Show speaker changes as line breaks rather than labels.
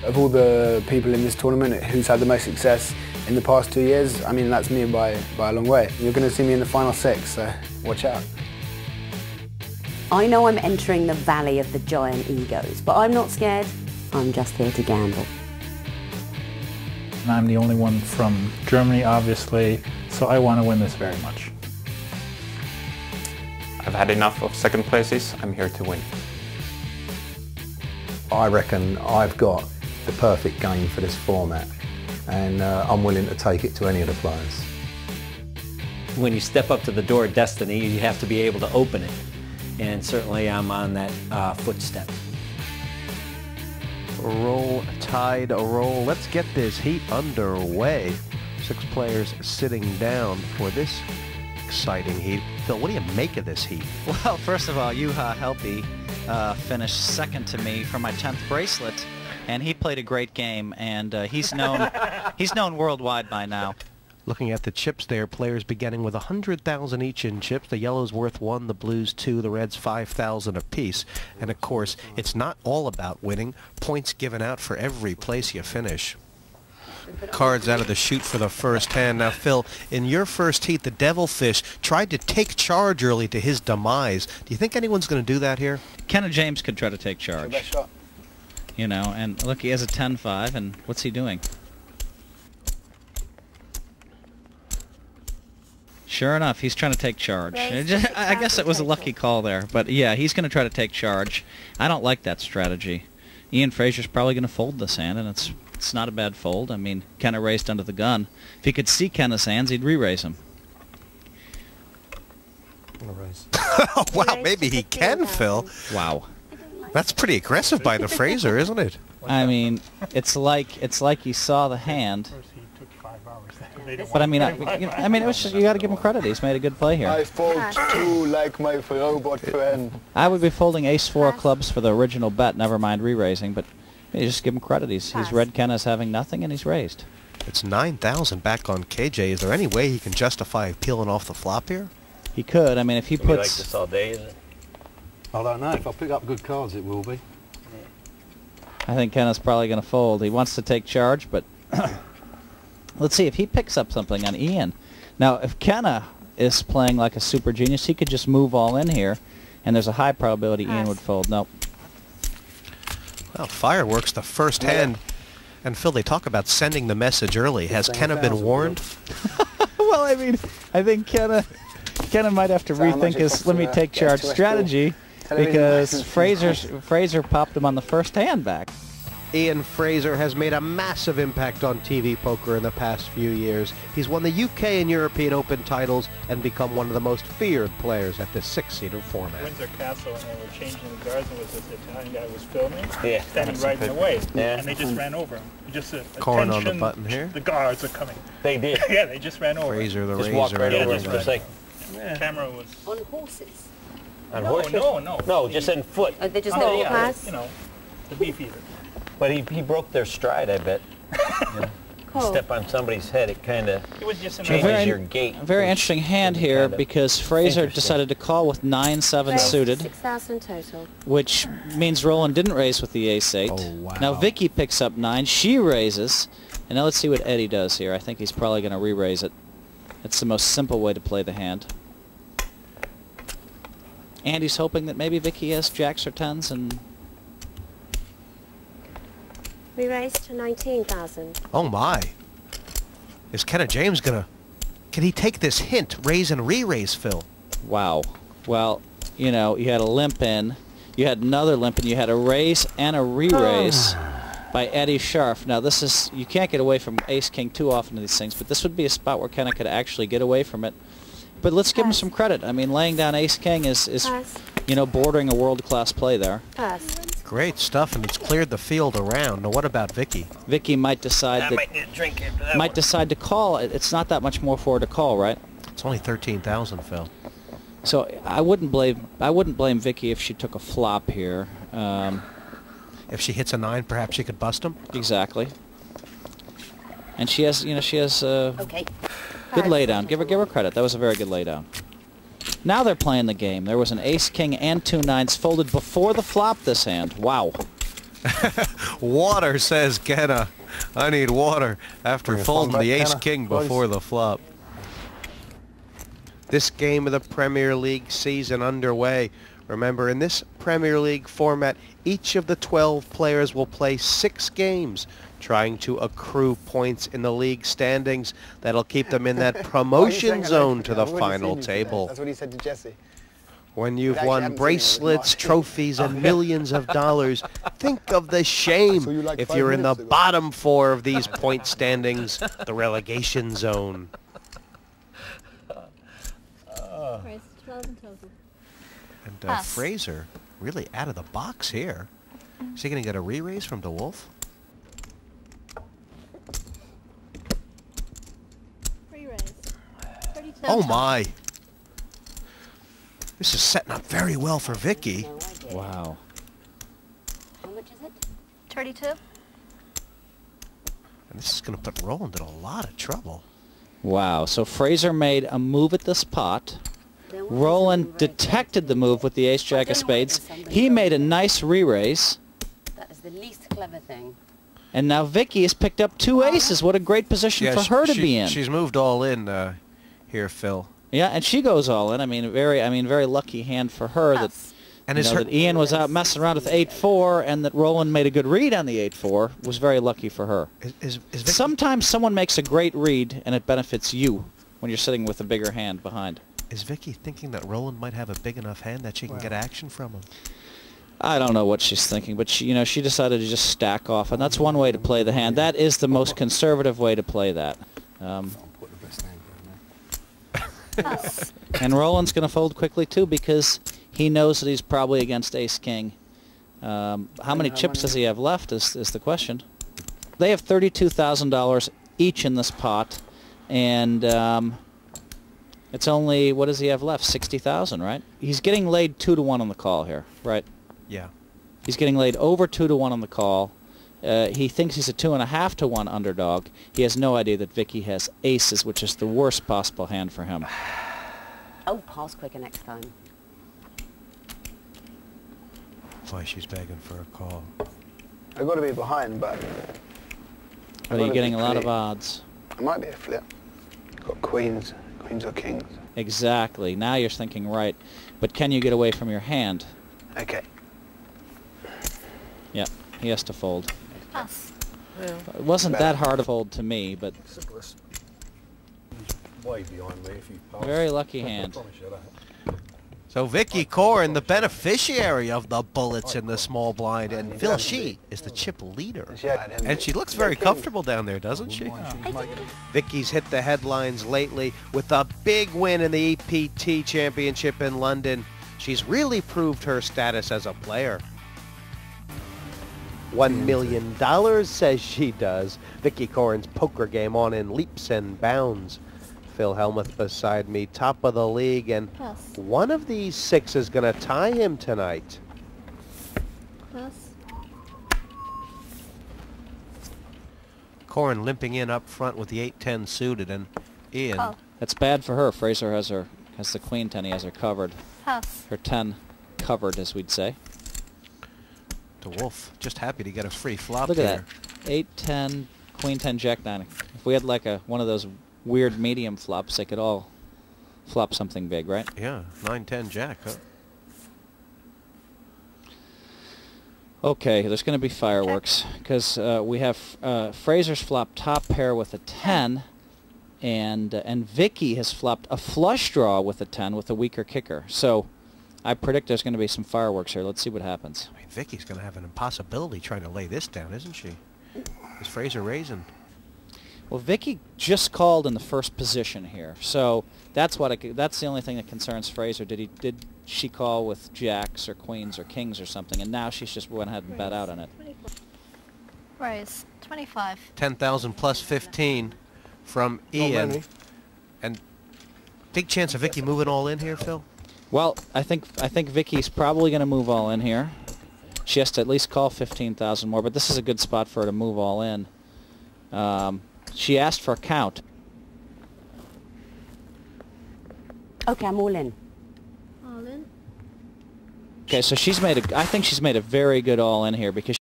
Of all the people in this tournament, who's had the most success in the past 2 years, I mean, that's me by a long way. You're going to see me in the final 6, so watch out.
I know I'm entering the valley of the giant egos, but I'm not scared. I'm just here to gamble.
I'm the only one from Germany, obviously, so I want to win this very much.
I've had enough of second places. I'm here to win.
I reckon I've got the perfect game for this format, and I'm willing to take it to any of the players.
When you step up to the door of destiny, you have to be able to open it. And certainly I'm on that footstep.
Roll Tide, a roll. Let's get this heat underway. 6 players sitting down for this exciting heat. Phil, what do you make of this heat?
Well, first of all, Juha Helppi finished second to me for my 10th bracelet, and he played a great game, and he's known worldwide by now.
Looking at the chips there, players beginning with 100,000 each in chips. The yellow's worth 1, the blue's 2, the red's 5,000 apiece. And of course, it's not all about winning. Points given out for every place you finish. Cards out of the chute for the first hand. Now, Phil, in your first heat, the Devilfish tried to take charge early to his demise. Do you think anyone's going to do that here?
Kenna James could try to take charge.
Best shot.
You know, and look, he has a 10-5, and what's he doing? Sure enough, he's trying to take charge. I guess it was a lucky call there, but yeah, he's going to try to take charge. I don't like that strategy. Ian Fraser's probably going to fold this hand, and it's not a bad fold. I mean, Kenna raised under the gun. If he could see Kenna's hands, he'd re-raise him.
Oh, wow, maybe he can, Phil.
Wow.
That's pretty aggressive by the Fraser, isn't it?
I mean, it's like he saw the hand. But I mean, it was just, you got to give him credit. He's made a good play here.
I fold too, like my robot friend.
I would be folding ace-4 clubs for the original bet, never mind re-raising, but you just give him credit. He's read Kenna as having nothing, and he's raised.
It's 9,000 back on KJ. Is there any way he can justify peeling off the flop here?
He could. I mean, if he puts...
You like this all day, is it?
I don't know. If I pick up good cards, it will be.
I think Kenna's probably going to fold. He wants to take charge, but... Let's see if he picks up something on Ian. Now, if Kenna is playing like a super genius, he could just move all in here, and there's a high probability Ian would fold. Nope.
Well, fireworks, the first hand. And Phil, they talk about sending the message early. Has Kenna been warned?
Well, I mean, I think Kenna might have to rethink his let me take charge strategy because Fraser popped him on the first hand back.
Ian Fraser has made a massive impact on TV poker in the past few years. He's won the UK and European Open titles and become one of the most feared players at this 6-seater format.
Windsor Castle, and they were changing the guards, and was this Italian guy was filming,
Yeah,
standing right in the way, and they just ran over him. Just
Corn on the
attention,
button here.
the guards are coming.
They did.
Yeah, they just ran over.
Fraser the
Just
razor.
walk right over.
just
Just like
Camera was
On horses.
on
no,
horses?
no,
No, just in foot.
Oh, they just
no,
let it
yeah,
pass?
you know, the beef eater.
But he broke their stride, I bet.
Cool.
Step on somebody's head, it kind of
It was just
changes your gait.
A very interesting hand here because Fraser decided to call with 9-7 suited,
6,000 total.
which means Roland didn't raise with the ace-8.
Oh, wow.
Now Vicky picks up 9, she raises, and now let's see what Eddie does here. I think he's probably going to re-raise it. It's the most simple way to play the hand. And he's hoping that maybe Vicky has jacks or 10s and...
We raised to 19,000.
Oh my. Is Kenna James gonna... Can he take this hint, raise and re-raise, Phil?
Wow. Well, you know, you had a limp in, you had another limp in, you had a raise and a re-raise by Eddie Scharf. Now this is, you can't get away from ace-king too often in these things, but this would be a spot where Kenna could actually get away from it. But let's give him some credit. I mean, laying down ace-king is you know, bordering a world-class play there.
Pass.
Great stuff, and it's cleared the field around. Now what about Vicky?
Vicky might decide that
might need a drink after that
might
one.
decide to call. It's not that much more for her to call, right?
It's only 13,000, Phil.
So I wouldn't blame Vicky if she took a flop here.
If she hits a 9, perhaps she could bust him?
Exactly. And she has, you know,
Okay.
good laydown. Give her credit. That was a very good laydown. Now they're playing the game. There was an ace-king and 2 9s folded before the flop this hand. Wow.
Water, says Kenna. I need water after
Bring your
folding
phone
the
back,
ace-king
Kenna,
before
please.
the flop. This game of the Premier League season underway. Remember, in this Premier League format, each of the 12 players will play 6 games, trying to accrue points in the league standings that'll keep them in that promotion zone to the final table.
That's what he said to Jesse.
When you've
actually
won
haven't seen it,
bracelets,
it was
trophies, and millions of dollars, think of the shame
saw you like
if
5
you're in the
minutes ago.
bottom 4 of these point standings, the relegation zone.
Price 12 in total.
And
Pass.
Fraser really out of the box here. Is he going to get a re-raise from DeWolf?
Re-raise. 32.
Oh my! This is setting up very well for Vicky.
No idea.
Wow.
How much is it?
32.
And this is going to put Roland in a lot of trouble.
Wow. So Fraser made a move at this pot.
There was
Roland
something very
detected the move with the ace-jack of
I don't know whether
spades.
somebody
He
else
made a
did.
nice re-raise.
That is the least clever thing.
And now Vicky has picked up 2 aces. What a great position for her to be in.
She's moved all in here, Phil.
Yeah, and she goes all in. I mean, very lucky hand for her that,
Pass.
And
you
is
know,
her
that Ian was out messing around with 8-4 and that Roland made a good read on the 8-4 was very lucky for her.
is Vicky,
Sometimes someone makes a great read and it benefits you when you're sitting with a bigger hand behind.
is Vicky thinking that Roland might have a big enough hand that she can get action from him?
I don't know what she's thinking, but she decided to just stack off, and that's one way to play the hand. That is the most conservative way to play that.
Pass.
And Roland's going to fold quickly too because he knows that he's probably against ace-king. How many chips does he have left is the question. They have $32,000 each in this pot, and it's only, what does he have left? 60,000, right? He's getting laid 2-to-1 on the call here, right?
Yeah.
He's getting laid over 2-to-1 on the call. He thinks he's a 2.5-to-1 underdog. He has no idea that Vicky has aces, which is the worst possible hand for him.
Oh, pass quicker next time.
Why she's begging for a call.
I've got to be behind, but
But you're getting a lot of odds.
I might be a flip. Got queens or kings.
Exactly. Now you're thinking right. But can you get away from your hand?
Okay.
Yeah, he has to fold.
Pass.
It wasn't that hard to fold to me, but
Simplest. He's way behind me if you pass.
very lucky hand.
I promise you that.
So Vicky Corin, the beneficiary of the bullets in the small blind, and Phil Shee is the chip leader. And she looks very comfortable down there, doesn't she? Vicky's hit the headlines lately with a big win in the EPT Championship in London. She's really proved her status as a player. $1 million, says she does. Vicky Corin's poker game on in leaps and bounds. Phil Hellmuth beside me, top of the league, and
Pass.
one of these 6 is going to tie him tonight.
Pass.
Corin limping in up front with the 8-10 suited, and Ian.
Call.
That's bad for her. Fraser has the queen 10. He has her covered.
Pass.
Her 10 covered, as we'd say.
DeWolf just happy to get a free flop
Look
here.
at that. 8-10, queen 10, jack 9. If we had like one of those weird medium flops, they could all flop something big, right?
Yeah, 9-10 jack, huh?
Okay, there's going to be fireworks because we have Fraser's flopped top pair with a 10, and Vicky has flopped a flush draw with a 10 with a weaker kicker. So I predict there's going to be some fireworks here. Let's see what happens.
I mean, Vicky's going to have an impossibility trying to lay this down, isn't she? Is Fraser raising?
Well, Vicky just called in the first position here, so that's that's the only thing that concerns Fraser. Did she call with jacks or queens or kings or something, and now she's just went ahead and bet out on it.
24. Raise. 25.
10,000 plus 15 from Ian, and big chance of Vicky moving all in here, Phil.
Well, I think Vicky's probably going to move all in here. She has to at least call 15,000 more, but this is a good spot for her to move all in. She asked for a count.
Okay, I'm all in.
All in.
Okay, so I think she's made a very good all in here because